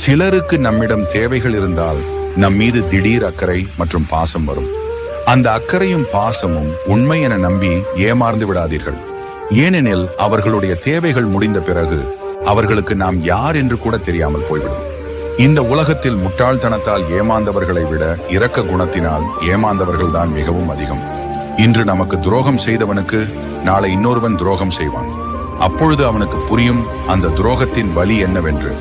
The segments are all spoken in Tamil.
சிலருக்கு நம்மிடம் தேவைகள் இருந்தால் நம் மீது திடீர் அக்கறை மற்றும் பாசம் வரும். அந்த அக்கறையும் பாசமும் உண்மை என நம்பி ஏமாந்து விடாதீர்கள். ஏனெனில் அவர்களுடைய தேவைகள் முடிந்த பிறகு அவர்களுக்கு நாம் யார் என்று கூட தெரியாமல் போய்விடும். இந்த உலகத்தில் முட்டாள்தனத்தால் ஏமாந்தவர்களை விட இரக்க குணத்தினால் ஏமாந்தவர்கள் தான் மிகவும் அதிகம். இன்று நமக்கு துரோகம் செய்தவனுக்கு நாளை இன்னொருவன் துரோகம் செய்வான். அப்பொழுது அவனுக்கு புரியும் அந்த துரோகத்தின் வலி என்னவென்று.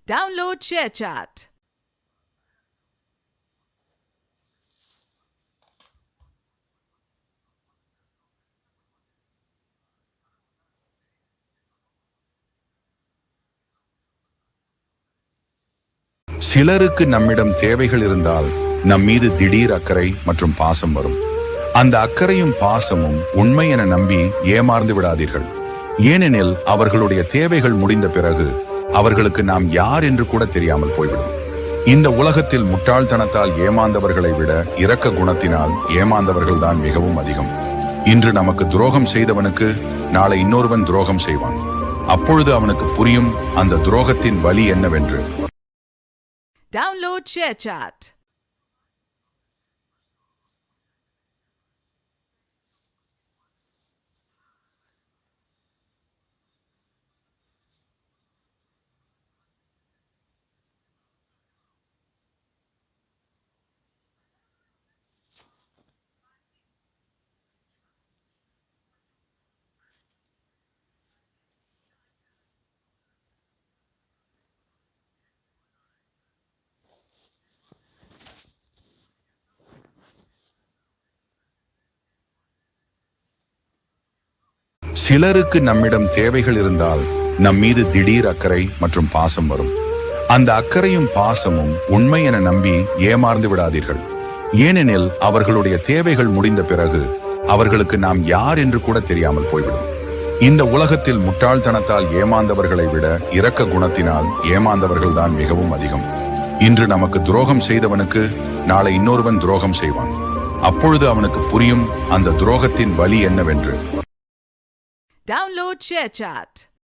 Download ShareChat. சிலருக்கு நம்மிடம் தேவைகள் இருந்தால் நம் மீது திடீர் அக்கறை மற்றும் பாசம் வரும். அந்த அக்கறையும் பாசமும் உண்மை என நம்பி ஏமாந்து விடாதீர்கள். ஏனெனில் அவர்களுடைய தேவைகள் முடிந்த பிறகு அவர்களுக்கு நாம் யார் என்று கூட தெரியாமல் போய்விடும். இந்த உலகத்தில் முட்டாள்தனத்தால் ஏமாந்தவர்களை விட இரக்க குணத்தினால் ஏமாந்தவர்கள் தான் மிகவும் அதிகம். இன்று நமக்கு துரோகம் செய்தவனுக்கு நாளை இன்னொருவன் துரோகம் செய்வான். அப்பொழுது அவனுக்கு புரியும் அந்த துரோகத்தின் வலி என்னவென்று. Download ShareChat. சிலருக்கு நம்மிடம் தேவைகள் இருந்தால் நம் மீது திடீர் அக்கறை மற்றும் பாசம் வரும். அந்த அக்கறையும் பாசமும் உண்மை என நம்பி ஏமாந்து விடாதீர்கள். ஏனெனில் அவர்களுடைய தேவைகள் முடிந்த பிறகு அவர்களுக்கு நாம் யார் என்று கூட தெரியாமல் போய்விடும். இந்த உலகத்தில் முட்டாள்தனத்தால் ஏமாந்தவர்களை விட இரக்க குணத்தினால் ஏமாந்தவர்கள் தான் மிகவும் அதிகம். இன்று நமக்கு துரோகம் செய்தவனுக்கு நாளை இன்னொருவன் துரோகம் செய்வான். அப்பொழுது அவனுக்கு புரியும் அந்த துரோகத்தின் வலி என்னவென்று. Download ShareChat.